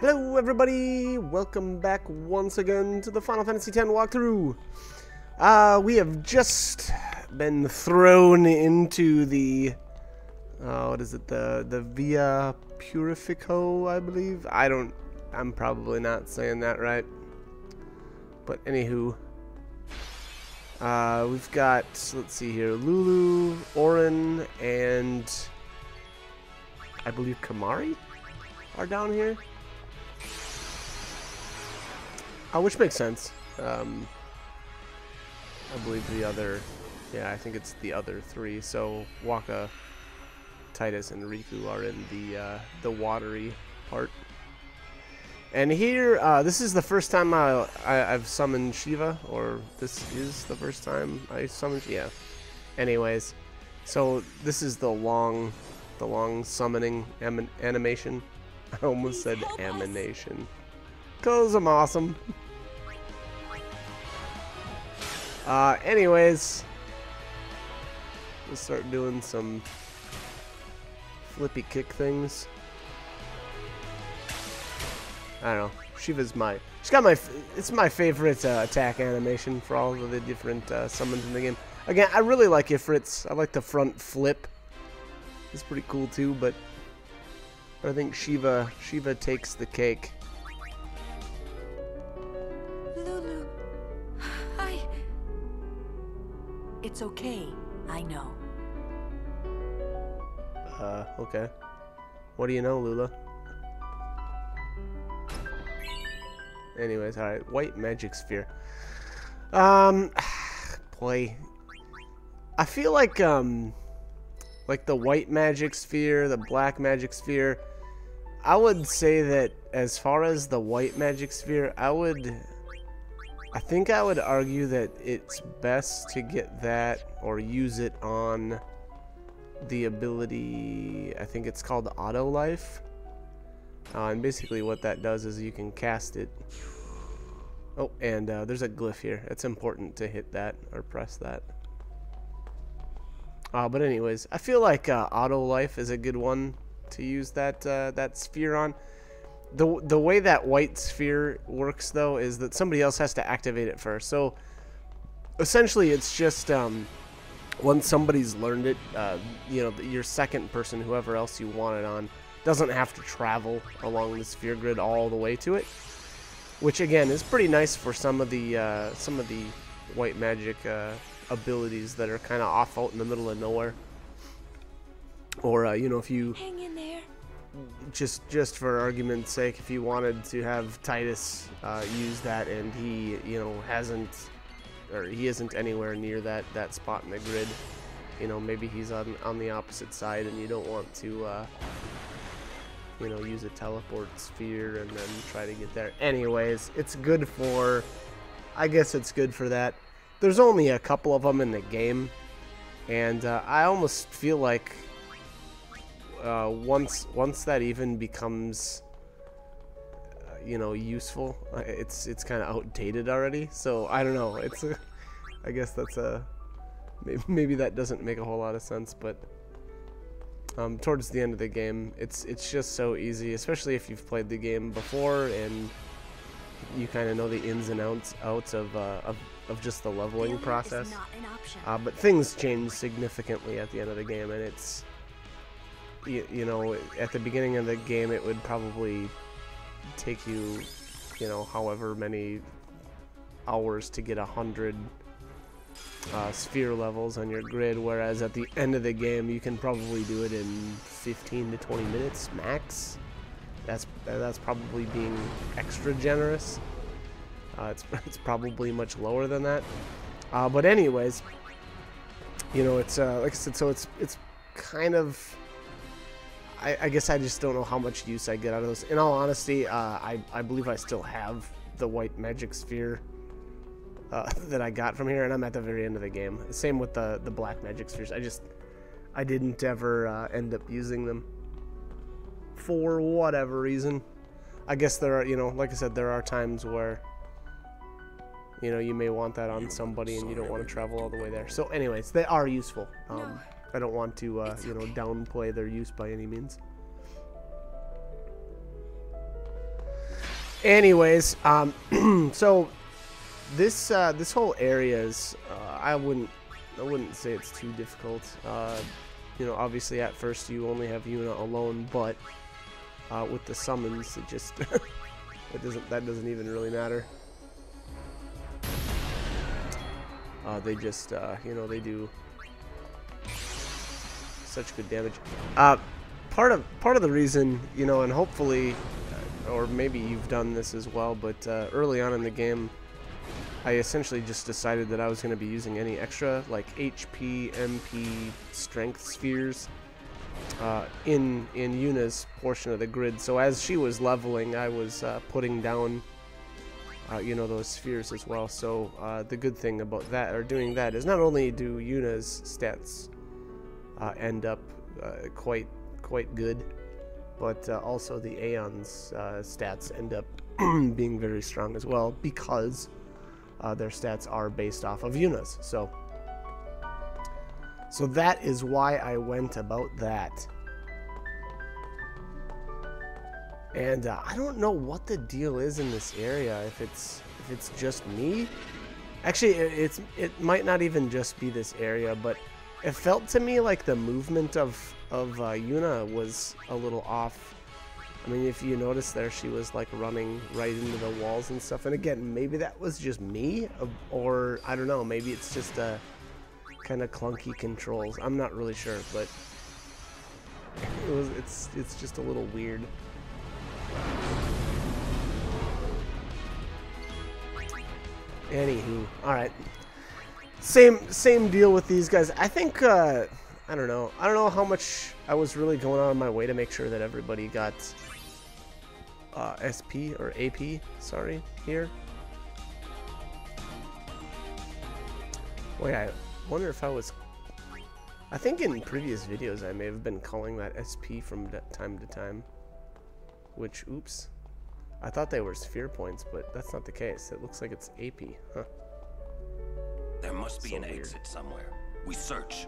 Hello everybody, welcome back once again to the Final Fantasy X walkthrough. We have just been thrown into the, what is it, the Via Purifico, I believe? I'm probably not saying that right. But anywho, we've got, let's see here, Lulu, Orin, and I believe Kamari are down here. Which makes sense. I believe the other, yeah, I think it's the other three. So Waka, Titus, and Riku are in the watery part. And here, this is the first time I've summoned Shiva, or this is the first time I summoned. Yeah. Anyways, so this is the long summoning animation. I almost said amination. 'Cause I'm awesome. Anyways, let's start doing some flippy kick things. I don't know. Shiva's it's my favorite attack animation for all of the different summons in the game. Again, I really like Ifrit's. I like the front flip. It's pretty cool too, but I think Shiva takes the cake. It's okay, I know. Okay. What do you know, Lula? Anyways, alright. White magic sphere. Boy. I feel like the white magic sphere, the black magic sphere, I would say that as far as the white magic sphere, I think I would argue that it's best to get that or use it on the ability, I think it's called Auto Life. And basically what that does is you can cast it. Oh, and there's a glyph here. It's important to hit that or press that. But anyways, I feel like Auto Life is a good one to use that sphere on. The way that white sphere works, though, is that somebody else has to activate it first. So, essentially, it's just once somebody's learned it, you know, your second person, whoever else you want it on, doesn't have to travel along the sphere grid all the way to it. Which, again, is pretty nice for some of the white magic abilities that are kind of off out in the middle of nowhere. Or, you know, if you... Hang in there. Just for argument's sake, if you wanted to have Titus use that and he, you know, he isn't anywhere near that spot in the grid, you know, maybe he's on the opposite side and you don't want to, you know, use a teleport sphere and then try to get there. Anyways, it's good for, I guess it's good for that. There's only a couple of them in the game, and I almost feel like once that even becomes you know, useful, it's kind of outdated already. So I don't know, it's I guess that's maybe that doesn't make a whole lot of sense, but towards the end of the game it's just so easy, especially if you've played the game before and you kind of know the ins and outs of just the leveling process. But things change significantly at the end of the game, and it's you know, at the beginning of the game it would probably take you, you know, however many hours to get 100 sphere levels on your grid, whereas at the end of the game you can probably do it in 15 to 20 minutes max. That's probably being extra generous. It's probably much lower than that. But anyways, you know, it's like I said, so it's kind of, I guess I just don't know how much use I get out of those. In all honesty, I believe I still have the white magic sphere that I got from here, and I'm at the very end of the game. Same with the black magic spheres. I didn't ever end up using them for whatever reason. I guess there are, you know, like I said, there are times where, you know, you may want that on somebody and you don't want to travel all the way there. So anyways, they are useful. I don't want to, you know, downplay their use by any means. Anyways, so this whole area is I wouldn't say it's too difficult. You know, obviously at first you only have Yuna alone, but with the summons, it just that doesn't even really matter. They just you know, they do such good damage. Part of the reason, you know, and hopefully, or maybe you've done this as well, but early on in the game, I essentially just decided that I was going to be using any extra like HP, MP, strength spheres in Yuna's portion of the grid. So as she was leveling, I was putting down you know, those spheres as well. So the good thing about that, or doing that, is not only do Yuna's stats end up quite good, but also the Aeon's stats end up being very strong as well, because their stats are based off of Yuna's. So that is why I went about that. And I don't know what the deal is in this area. If it's just me, actually, it might not even just be this area, but it felt to me like the movement of Yuna was a little off. I mean, if you notice there, she was like running right into the walls and stuff. And again, maybe that was just me, or I don't know. Maybe it's just kind of clunky controls. I'm not really sure, but it's just a little weird. Anywho, all right. Same deal with these guys. I think I don't know how much I was really going out of my way to make sure that everybody got SP or AP, sorry, here. Wait, I wonder if I think in previous videos I may have been calling that SP from time to time. Which, oops. I thought they were sphere points, but that's not the case. It looks like it's AP, huh? There must be So an weird. exit somewhere. We search.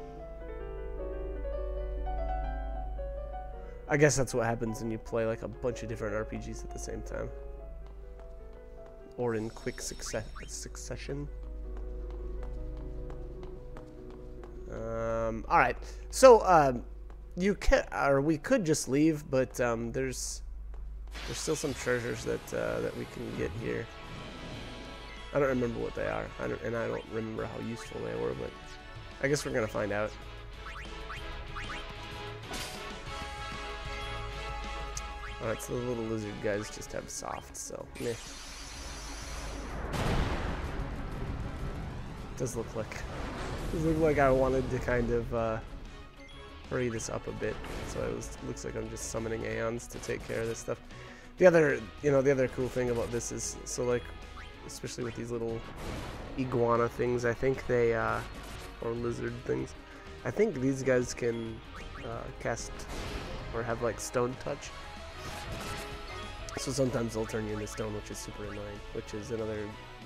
I guess that's what happens when you play like a bunch of different RPGs at the same time. Or in quick succession. Alright. So, we could just leave, but there's still some treasures that we can get here. I don't remember what they are, and I don't remember how useful they were, but I guess we're gonna find out. Alright, so the little lizard guys just have soft, so meh. Does look like I wanted to kind of hurry this up a bit, so looks like I'm just summoning Aeons to take care of this stuff. The other cool thing about this is, so like, especially with these little iguana things, I think they or lizard things, I think these guys can cast or have like stone touch. So sometimes they'll turn you into stone, which is super annoying, which is another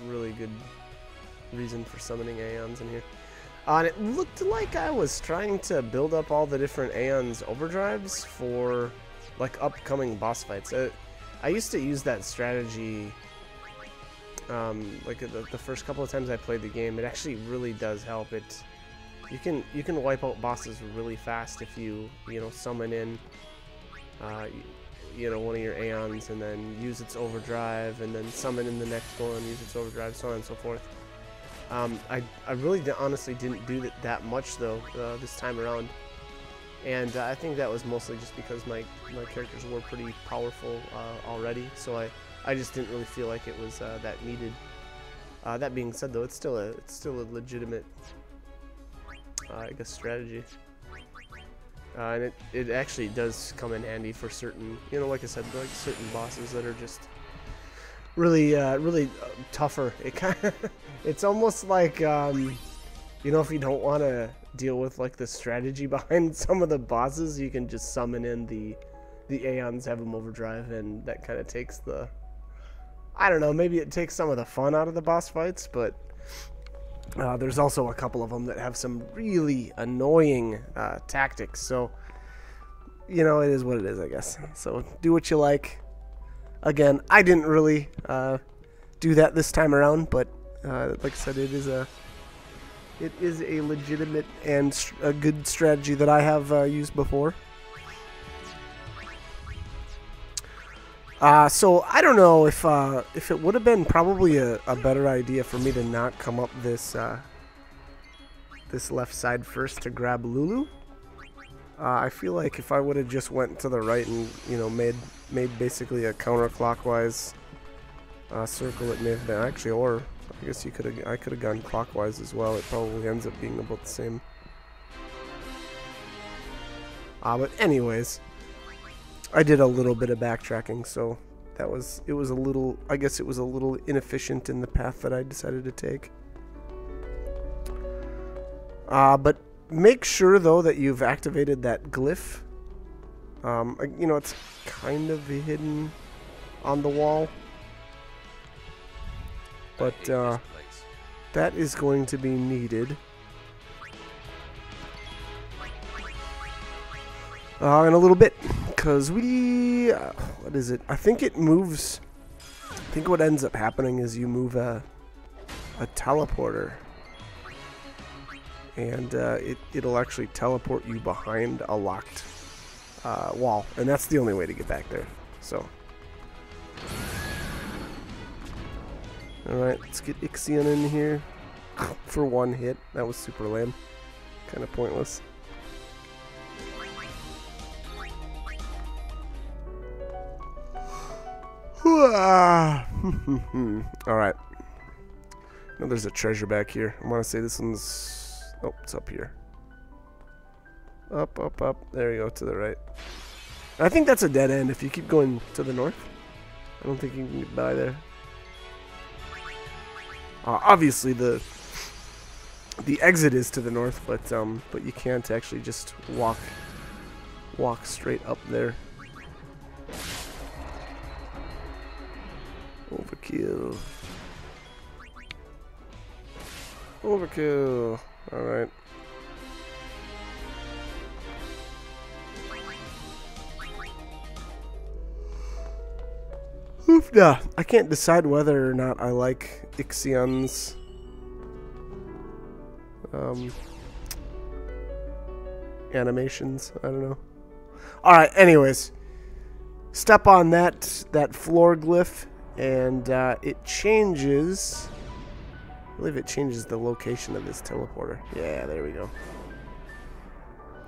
really good reason for summoning Aeons in here. And it looked like I was trying to build up all the different Aeons overdrives for like upcoming boss fights. I used to use that strategy like the first couple of times I played the game. It actually really does help. You can wipe out bosses really fast if you summon in one of your Aeons and then use its overdrive, and then summon in the next one, use its overdrive, so on and so forth. I really honestly didn't do that much though this time around, and I think that was mostly just because my characters were pretty powerful already, so I just didn't really feel like it was that needed. That being said, though, it's still a legitimate I guess strategy, and it actually does come in handy for certain, like I said, like certain bosses that are just really tougher. It's almost like if you don't want to deal with like the strategy behind some of the bosses, you can just summon in the Aeons, have them overdrive, and that kind of takes I don't know, maybe it takes some of the fun out of the boss fights, but there's also a couple of them that have some really annoying tactics, so it is what it is, I guess. So do what you like. Again, I didn't really do that this time around, but like I said, it is a legitimate and a good strategy that I have used before. So I don't know if it would have been probably a better idea for me to not come up this this left side first to grab Lulu. I feel like if I would have just went to the right and, you know, made basically a counterclockwise circle, it may have been actually, or I guess I could have gone clockwise as well. It probably ends up being about the same. But anyways, I did a little bit of backtracking, so it was a little, I guess it was a little inefficient in the path that I decided to take. But make sure though that you've activated that glyph. You know, it's kind of hidden on the wall, but that is going to be needed. In a little bit, because we, what is it? I think it moves. I think what ends up happening is you move a teleporter, and it'll actually teleport you behind a locked wall, and that's the only way to get back there. So, all right, let's get Ixion in here for one hit. That was super lame, kind of pointless. Alright. Now there's a treasure back here. I want to say this one's... Oh, it's up here. Up, up, up. There you go, to the right. I think that's a dead end if you keep going to the north. I don't think you can get by there. Obviously the exit is to the north, but you can't actually just walk straight up there. Overkill. Overkill. Alright. Oofda. I can't decide whether or not I like Ixion's animations. I don't know. Alright, anyways. Step on that floor glyph, and it changes. I believe it changes the location of this teleporter. Yeah, there we go.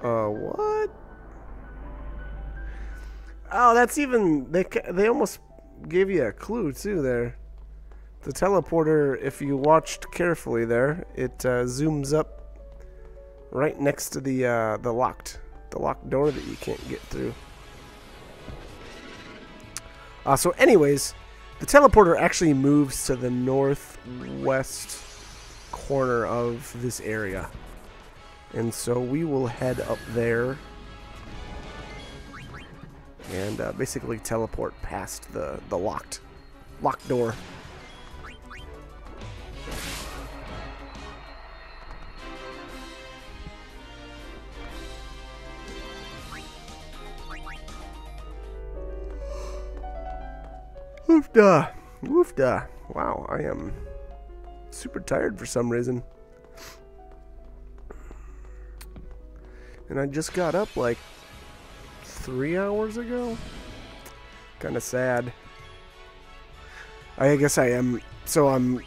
What? Oh, that's even... They almost gave you a clue, too, there. The teleporter, if you watched carefully there, it zooms up right next to the locked door that you can't get through. So anyways, the teleporter actually moves to the northwest corner of this area. And so we will head up there and basically teleport past the locked door. Woofda! Woofda! Wow, I am super tired for some reason. And I just got up like 3 hours ago. Kind of sad. I guess I am. So I'm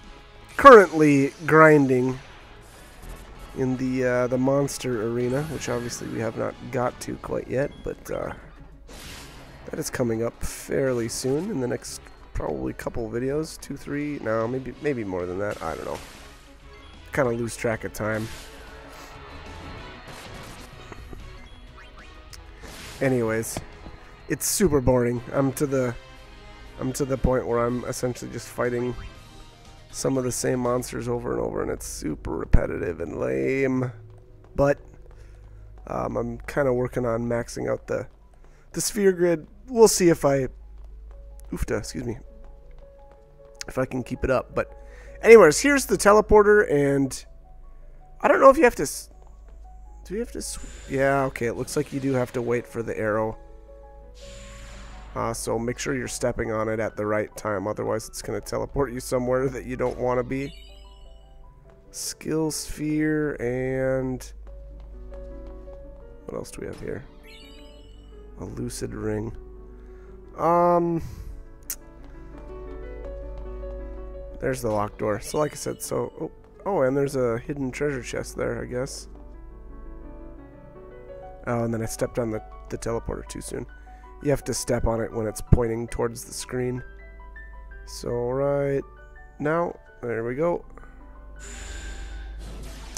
currently grinding in the monster arena, which obviously we have not got to quite yet, but that is coming up fairly soon in the next probably couple videos, 2, 3, no, maybe more than that. I don't know. Kind of lose track of time. Anyways, it's super boring. I'm to the point where I'm essentially just fighting some of the same monsters over and over, and it's super repetitive and lame. But I'm kind of working on maxing out the sphere grid. We'll see if I excuse me, if I can keep it up. But anyways, here's the teleporter, and I don't know if you have to... Do you have to... Yeah, okay, it looks like you do have to wait for the arrow So make sure you're stepping on it at the right time, otherwise it's going to teleport you somewhere that you don't want to be. Skill sphere, and what else do we have here? A lucid ring. There's the locked door. So like I said, oh, and there's a hidden treasure chest there, I guess. Oh, and then I stepped on the teleporter too soon. You have to step on it when it's pointing towards the screen. So right now, there we go.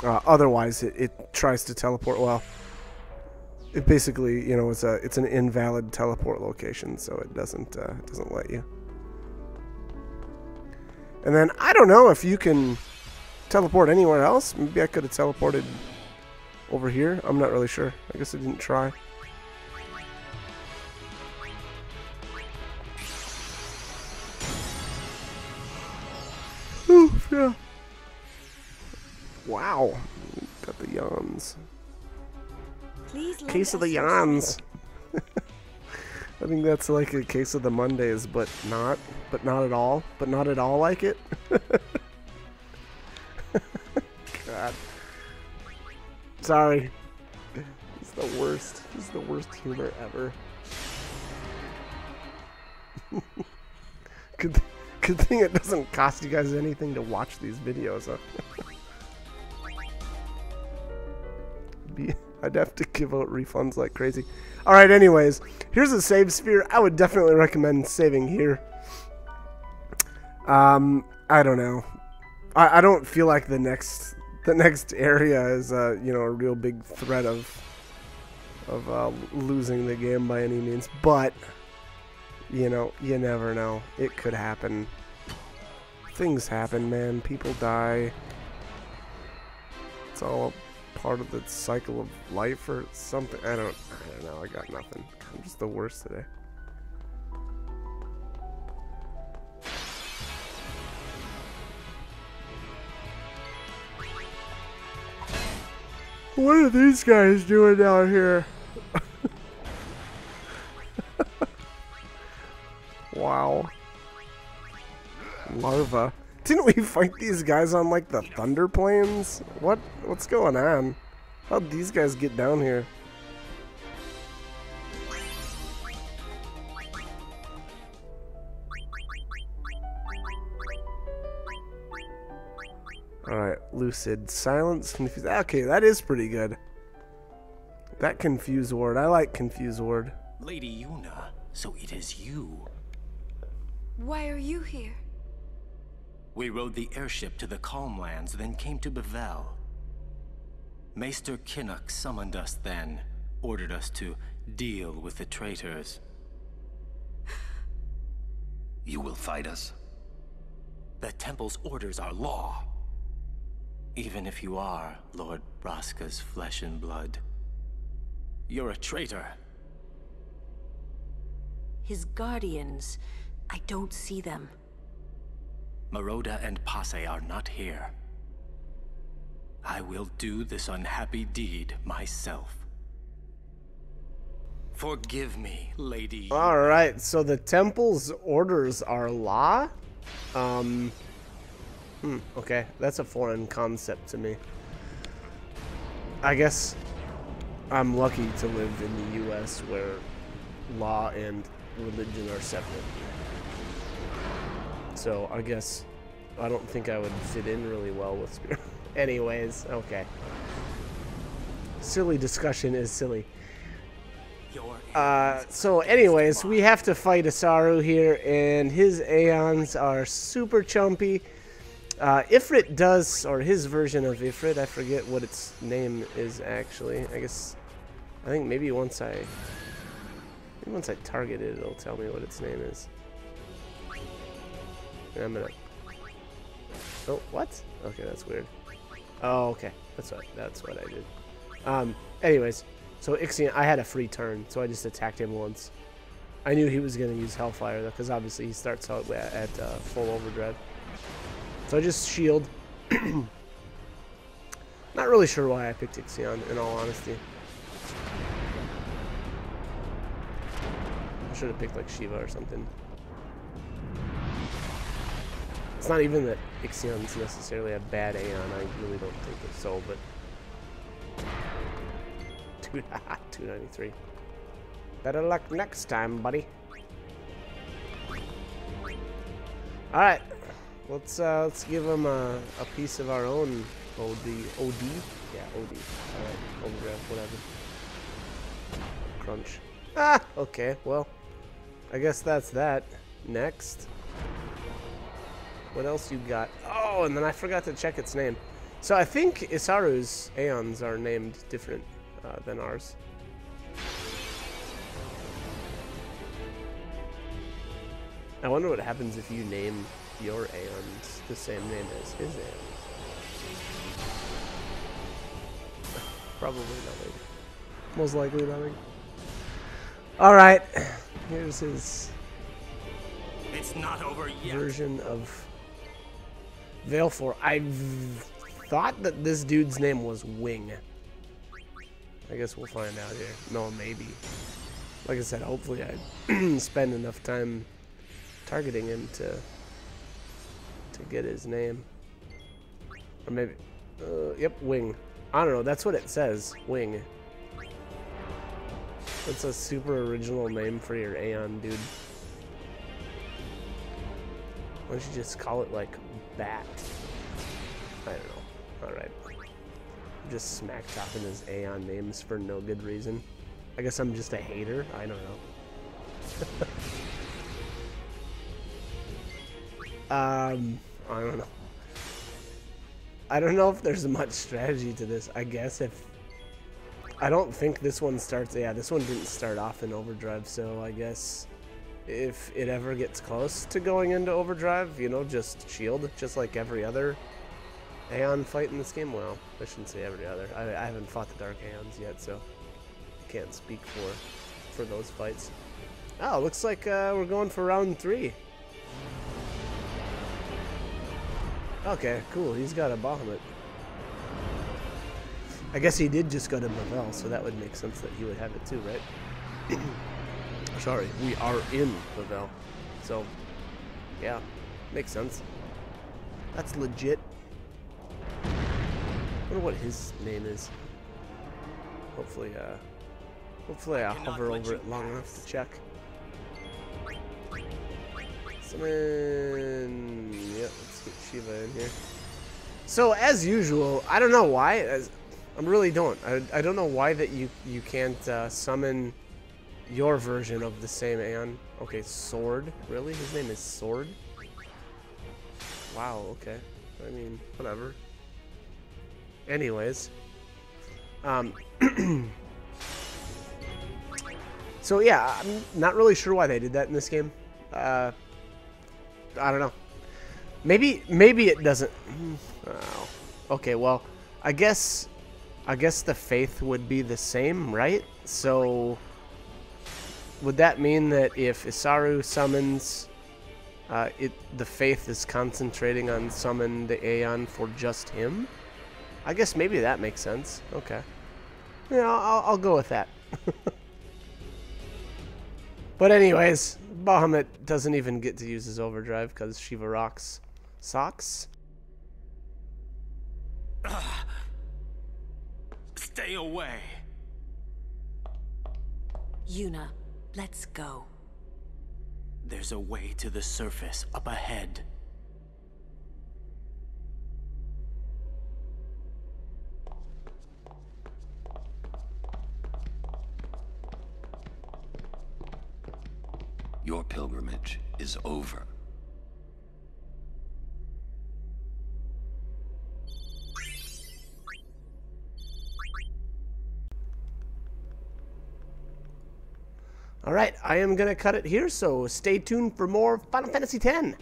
Otherwise, it tries to teleport. Well, it basically, you know, it's an invalid teleport location, so it doesn't let you. And then I don't know if you can teleport anywhere else. Maybe I could have teleported over here. I'm not really sure. I guess I didn't try. Oof, yeah. Wow. Got the yawns. Case of the yawns. I think that's like a case of the Mondays, but not at all. But not at all like it. God. Sorry. It's the worst. It's the worst humor ever. Good thing it doesn't cost you guys anything to watch these videos, huh? I'd have to give out refunds like crazy. Alright, anyways. Here's a save sphere. I would definitely recommend saving here. I don't know. I don't feel like the next area is you know, a real big threat of losing the game by any means, but you know, you never know. It could happen. Things happen, man. People die. It's all part of the cycle of life or something. I don't know. I got nothing. I'm just the worst today. What are these guys doing down here? Wow. Larva. Didn't we fight these guys on like the Thunder Plains? What's going on? How'd these guys get down here? Alright, Lucid. Silence, Confuse. Okay, that is pretty good. That Confuse Ward. I like Confuse Ward. Lady Yuna, so it is you. Why are you here? We rode the airship to the Calmlands, then came to Bevel. Maester Kinnock summoned us then, ordered us to deal with the traitors. You will fight us? The Temple's orders are law. Even if you are Lord Braska's flesh and blood, you're a traitor. His guardians. I don't see them. Maroda and Passe are not here. I will do this unhappy deed myself. Forgive me, lady. Alright, so the Temple's orders are law? Okay, that's a foreign concept to me. I guess I'm lucky to live in the US where law and religion are separate. So I guess I don't think I would fit in really well with spirit. Anyways, okay. Silly discussion is silly. So anyways, we have to fight Asaru here, and his Aeons are super chumpy. Ifrit does, or his version of Ifrit, I forget what its name is actually. I think maybe once I target it, it'll tell me what its name is. And I'm gonna. Oh, what? Okay, that's weird. Oh, okay, that's what I did. Anyways, so Ixion, I had a free turn, so I just attacked him once. I knew he was gonna use Hellfire though, because obviously he starts out at full overdrive. So I just shield. Not really sure why I picked Ixion, in all honesty. should have picked like Shiva or something. It's not even that Ixion's necessarily a bad Aeon. I really don't think it's so, but 293. Better luck next time, buddy. All right, let's give him a piece of our own OD. Yeah, OD. All right, overdrive, whatever. Crunch. Ah, okay. Well, I guess that's that. Next. What else you got? Oh, and then I forgot to check its name. So I think Isaru's Aeons are named different than ours. I wonder what happens if you name your Aeons the same name as his Aeons. Probably nothing. Most likely nothing. Alright, here's his It's not over yet. version of Veilfor. I thought that this dude's name was Wing. I guess we'll find out here. No, maybe. Like I said, hopefully I spend enough time targeting him to get his name. Or maybe, yep, Wing. I don't know, that's what it says, Wing. That's a super original name for your Aeon, dude. Why don't you just call it, like, Bat? I don't know. Alright. I'm just smack talking his Aeon names for no good reason. I guess I'm just a hater? I don't know. I don't know. I don't know if there's much strategy to this. I guess if... I don't think this one starts... Yeah, this one didn't start off in overdrive, so I guess if it ever gets close to going into overdrive, you know, just shield, just like every other Aeon fight in this game. Well, I shouldn't say every other. I haven't fought the Dark Aeons yet, so I can't speak for those fights. Oh, looks like we're going for round 3. Okay, cool. He's got a Bahamut. I guess he did just go to Bavel, so that would make sense that he would have it too, right? Sorry, we are in Bavel. So, yeah, makes sense. That's legit. I wonder what his name is. Hopefully I'll hover over it long enough to check. Summon... Yep, let's get Shiva in here. So, as usual, I don't know why. I really don't. I don't know why that you can't summon your version of the same Aeon. Okay, Sword. Really? His name is Sword? Wow, okay. I mean, whatever. Anyways. So, yeah, I'm not really sure why they did that in this game. I don't know. Maybe it doesn't... Oh. Okay, well, I guess the faith would be the same, right? So, would that mean that if Isaru summons, the faith is concentrating on summon the Aeon for just him? I guess maybe that makes sense. Okay. Yeah, I'll go with that. But anyways, Bahamut doesn't even get to use his overdrive because Shiva rocks socks. Stay away. Yuna, let's go. There's a way to the surface up ahead. Your pilgrimage is over. Alright, I am going to cut it here, so stay tuned for more Final Fantasy X.